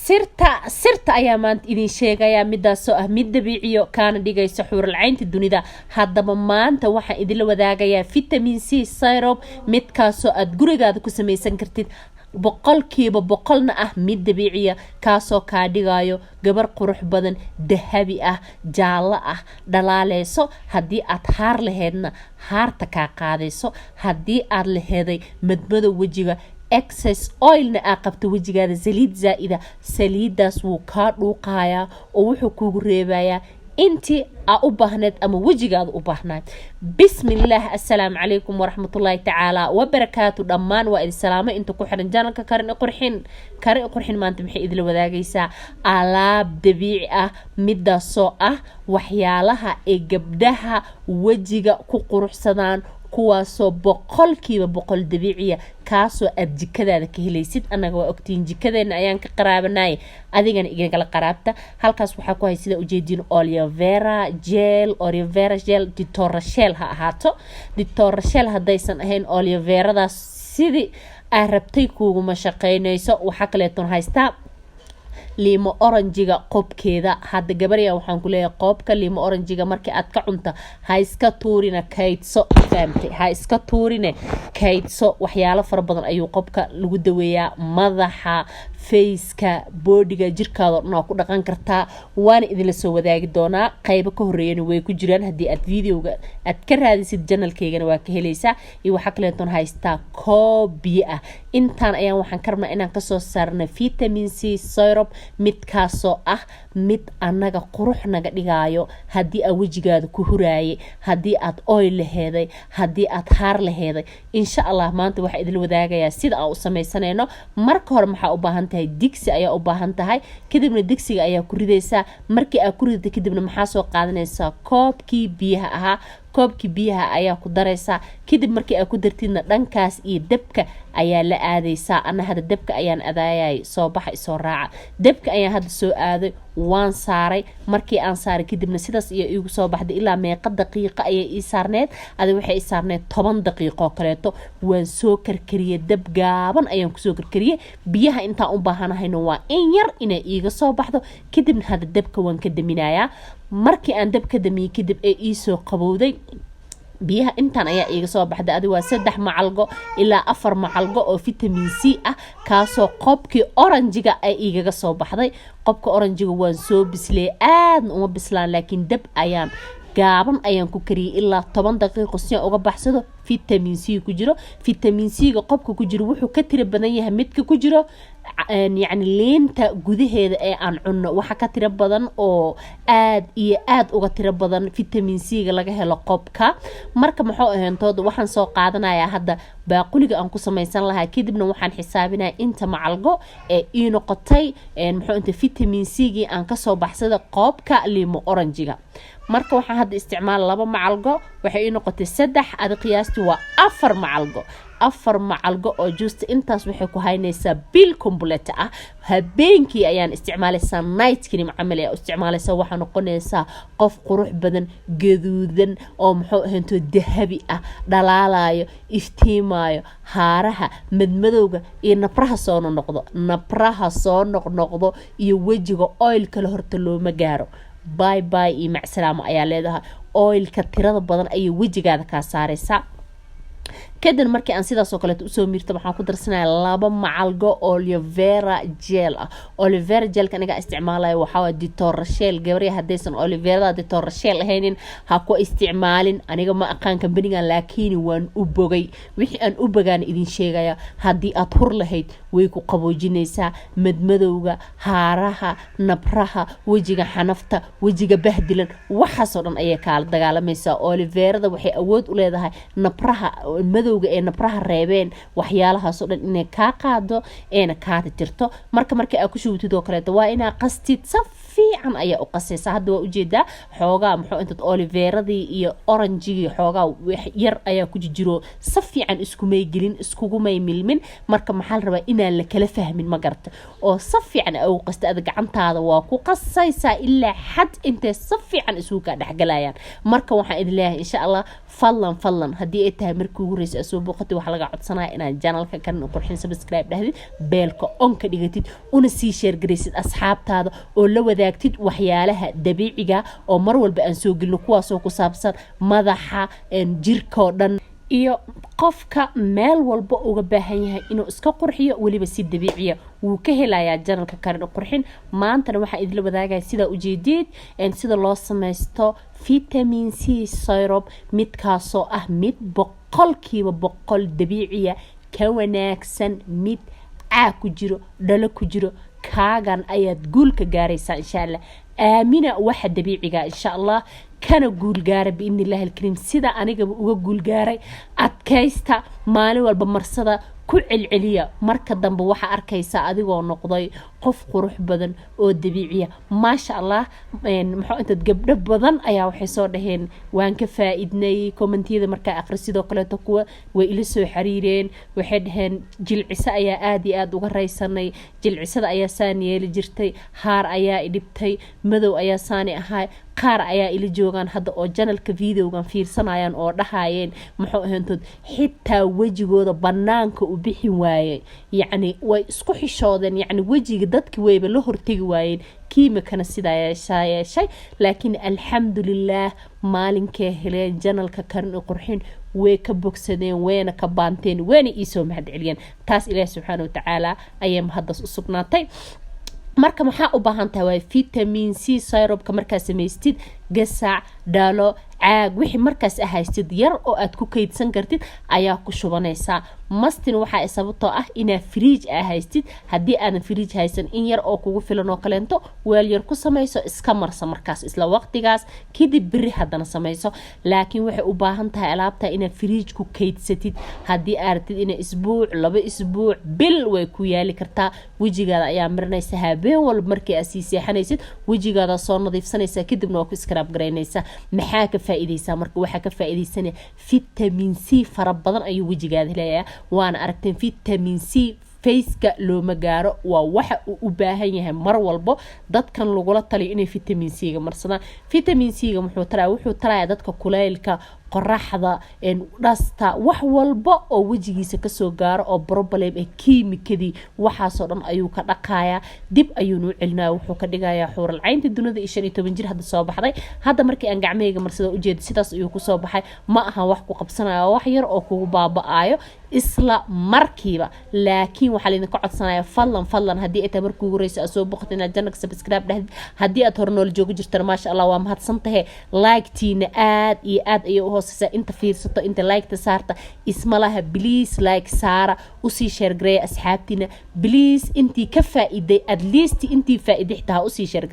sirta ayaa maanta idin sheegaya midaasoo ah mid dabiiciyo kaana dhigaysa xuuralcaynta dunida. haddaba maanta waxaan idinla wadaagayaa vitamin C syrup midkaasoo aad gurigaada ku samaysan kartid boqolkiiba boqolna ah mid dabiiciya kaasoo kaa dhigayo gabar qurux badan dahabi ah jaallo ah dhalaaleyso. haddii aad haar laheedna haarta kaa qaadayso. haddii aad laheeday madmadow wejiga excess oilna aa qabto wejigaada saliid zaa'ida saliidaas wuu kaa dhuuqayaa oo wuxuu kuugu reebayaa intii aa u baahneed ama wejigaada u baahnayd. bismillaah assalaamu calaykum waraxmatullaahi tacaala wabarakaatu. dhammaan waa idin salaamo inta ku xiran janalka karin qurxin maanta maxay idinla wadaagaysaa alaab dabiici ah midaasoo ah waxyaalaha ay gabdhaha wejiga ku quruxsadaan kuwaasoo boqolkiiba boqol dabiiciya kaasoo aad jikadaada ka helaysid. annaga waa ogtiin jikadeena ayaan ka qaraabanay adigana igala qaraabta. halkaas waxaa ku hay sida ujeedin aloe vera gel ditorashel ha ahaato. ditorashel haddaysan ahayn aloe veradaas sidii aa rabtay kuuguma shaqaynayso. waxaa kaleeton haystaa liimo oranjiga qobkeeda. hadda gabarya waxaan ku leeyahay qoobka liimo oranjiga markii aad ka cunta ha iska tuurina kaydso. fahamtay? ha iska tuurine kaydso. waxyaalo fara badan ayuu qobka lagu daweeyaa madaxa faceka boodiga jirkaada dhan ku dhaqan kartaa. waana idinla soo wadaagi doonaa qaybo ka horeeyana way ku jiraan. haddii aad videoga aad ka raadisid janalkeygana waa ka helaysaa. iyo waxaa kaleeton haystaa koob biyo ah. intaan ayaan waxaan ka rabnaa inaan kasoo saarna vitamin C syrup midkaasoo ah mid annaga qurux naga dhigaayo. haddii aad wejigaada ku huraaye haddii aad oil laheeday haddii aad haar laheeday insha allah maanta waxaa idinla wadaagayaa sida aan u samaysanayno. marka hore maxaa u baahan tahay digsi ayaa u baahan tahay. kadibna digsiga ayaa ku ridaysaa. markii aad ku ridata kadibna maxaa soo qaadanaysaa koobkii biyaha ahaa. koobkii biyaha ayaa ku daraysaa. kadib markii aad ku dartidna dhankaas iyo dabka ayaa la aadaysaa. ana hadda dabka ayaan adaayay soo baxa isoo raaca. dabka ayaan hadda soo aaday waan saaray. markii aan saaray kadibna sidaas iyo iigu soo baxday ilaa meeqa daqiiqo ayay ii saarneed. adi waxay ii saarneed 10 daqiiqo kaleeto. waan soo karkariyay dab gaaban ayaan kusoo karkariyay. biyaha intaan u baahanahayna waa in yar inay iiga soo baxdo. kadibna hadda dabka waan ka daminayaa. markii aan dabka damiyay kadib ee ii soo qabowday biyaha intaan ayaa iiga soo baxday. adi waa 3 macalgo ilaa 4 macalgo oo vitamin C ah kaasoo qobkii oranjiga ay igaga soo baxday. qobka oranjiga waan soo bisleeyay aadna uma bislaan laakiin dab ayaan gaaban ayaan ku kariyay ilaa 10 daqiiqo si aan uga baxsado vitamin C ku jiro. vitamin C ga qobka ku jiro wuxuu ka tiro badan yahay midka ku jiro يعني لينتا gudaheeda ee aan cunno waxa ka tiro badan oo aad iyo aad uga tiro badan vitamin C ga laga helo qobka. marka maxuu ahaantood waxaan soo qaadanayaa hadda baaquliga aan ku samaysan lahaa. kadibna waxaan xisaabinayaa inta macalgo ee ii noqotay maxuu inta vitamin C gi aan ka soo baxsada qobka liimo oranjiga. marka waxaan hadda isticmaal 2 macalgo waxay ii noqotay 3 adi qiyaasti waa 4 macalgo. 4 macalgo oo juusta intaas waxay ku haynaysaa bil complete ah. habeenkii ayaan isticmaalaysaa night cream camal ee isticmaalaysaa. waxa noqonaysaa qof qurux badan gaduudan oo muxuu ahaanto dahabi ah dhalaalayo iftiimayo haaraha madmadowga iyo nabraha soo noqdo iyo wejiga oil kala horta looma gaaro. باي باي مع سلامة ayaa leedahay. oilka tirada badan ay wejigaada ka saaraysaa. kadib markii aan sidaas oo kale u soo miirto waxaan ku darsanayaa 2 macalgo aloe vera gel ah. aloe vera gel kan aniga isticmaalayo waxa waa ditorashel. gabriya hadaysan aloe vera ditorashel ahaynin ha ku isticmaalin. aniga ma aqaan kambanigan laakiin waan u bogay. wixii aan u bogaan idin sheegaya hadii aad hur lahayd way ku qaboojinaysaa madmadowga haaraha nabraha wejiga xanafta wejiga bahdilan waxa soo dhan ayay kala dagaalamaysaa. aloe vera waxay awood u leedahay nabraha madowga ee nabraha reebeen waxyaalahaas oo dhan inay ka qaado eena ka tirto. marka aad ku shubtid oo kale waa ina qastid safi fiican ayaa u qasaysaa. hadda waa ujeedaa xoogaa muxuu intad oliveeradii iyo orangigii xoogaa yar ayaa ku jiro si fiican iskumay gelin iskugumay milmin marka maxaa la rabaa inaan la kala fahmin ma garata oo si fiican u qasta ad gacantaada waa ku qasaysaa ilaa xad intay si fiican isugu ka dhaxgalayaan. marka waxaan idin leeyahay insha Allah fadlan haddii ay tahay markii ugu horreysay soo booqatay waxa laga codsanaya inaad channelka kan qurxin subscribe dhahdid beelka on ka dhigatid una sii share gareysid asxaabtaada oo la wadaagtid waxyaalaha dabiiciga oo mar walba aan soo gelino kuwaas oo ku saabsan madaxa jirka oo dhan iyo qofka meel walba uga baahan yahay inuu iska qurxiyo waliba si dabiiciya wuu ka helayaa channelka Karin qurxin. maantana waxa idin la wadaagaya sida ujeedid sida loo sameysto vitamin C syrup midkaasoo ah mid 100% dabiiciya ka wanaagsan mid ku jiro dhalo ku jiro kaagan ayaad guul ka gaaraysaa insha Allah. aamina waxa dabiiciga insha Allah kana guul gaara biidnillah alkarim sida aniga uga guul gaaray adkaysta maalin walba marsada ku celceliya marka dambe waxa arkaysa adigoo noqday qof qurux badan oo dabiiciya ma sha Allah. muxuu inta gabdho badan ayaa waxay soo dhaheen waan ka faa'iidnay commentiyada marka akhrisidoo kale kuwa way ila soo xariireen waxay dhaheen jilcisa ayaa aad iyo aad uga raysanay jilcisada ayaa saan yeeli jirtay haar ayaa idibtay madow ayaa saani ahay qaar ayaa ila joogan hadda oo channelka videogan fiirsanayaan oo dhahaayeen muxuu ahaantood xitaa wajigooda banaanka u bixin waayay yacni way isku xishoodeen yacni wajiga dadkii wayba la hortagi waayeen kiimikana sidaa yeeshay laakiin alxamdulillah maalinkee heleen channelka Karin qurxin way ka bogsadeen wayna ka baanteen wayna isoo mahad celiyeen taas Ilaahay subxaanahu wa ta'aala ayaa haddas u sugnaatay. marka maxaa u baahan tahay vitamin C syrup ka markaas sameystid gasac dhalo caag wixii markaas ahaystid yar oo aad ku kaydsan kartid ayaa ku shubanaysaa. mastin waxa sababtoo ah ina fridge ahaystid haddii aan fridge haysan in yar oo kugu filan oo kaleento weel yar ku samayso iska marsa markaas isla waqtigaas kadib biri hadana samayso. laakiin waxay u baahan tahay alaabta ina fridge ku kaydsatid haddii aartid ina isbuuc 2 isbuuc bil way ku yaali kartaa wajigaada ayaa marinaysa habeen walba markii aad sii seexanaysid wajigaada soo nadiifsanaysa kadibna waa ku scrub gareynaysa. maxaa ka faa'iideysaa marka waxa ka faa'iideysanaya vitamin C fara badan ayuu wajigaada leeyahay waana aragteen vitamin C faceka looma gaaro waa waxa uu u baahan yahay mar walbo dadkan lagula taliyo inay vitamin C ga marsadaan. vitamin C ga wuxuu tarayaa dadka kuleylka qoraxda dhasta wax walba oo wajigiisa ka soo gaaro oo problem ee kiimikadii waxaasoo dhan ayuu ka dhaqayaa dib ayuu u celinaa wuxuu ka dhigayaa xuural caynta dunida 15 jir hadda soo baxday hadda markii aan gacmahayga marsado u jeedo sidaas ayuu ku soo baxay ma aha wax ku qabsanayo wax yar oo kugu baaba'ayo isla markiiba. laakiin waxa la idinka codsanayaa fadlan haddii ay tahay markii ugu horreysay soo boqoto inaad channelka subscribe dhahdid haddii aad hor nool joogo jirtaan ma sha Allah waa mahadsantahay like-tiina aad iyo aad ayuu hoosaysa inta fiirsato inta like-ta saarta ismalaha please like saara u sii share gareeya asxaabtiina please intii ka faa'iiday at least intii faa'iiday xitaa u sii share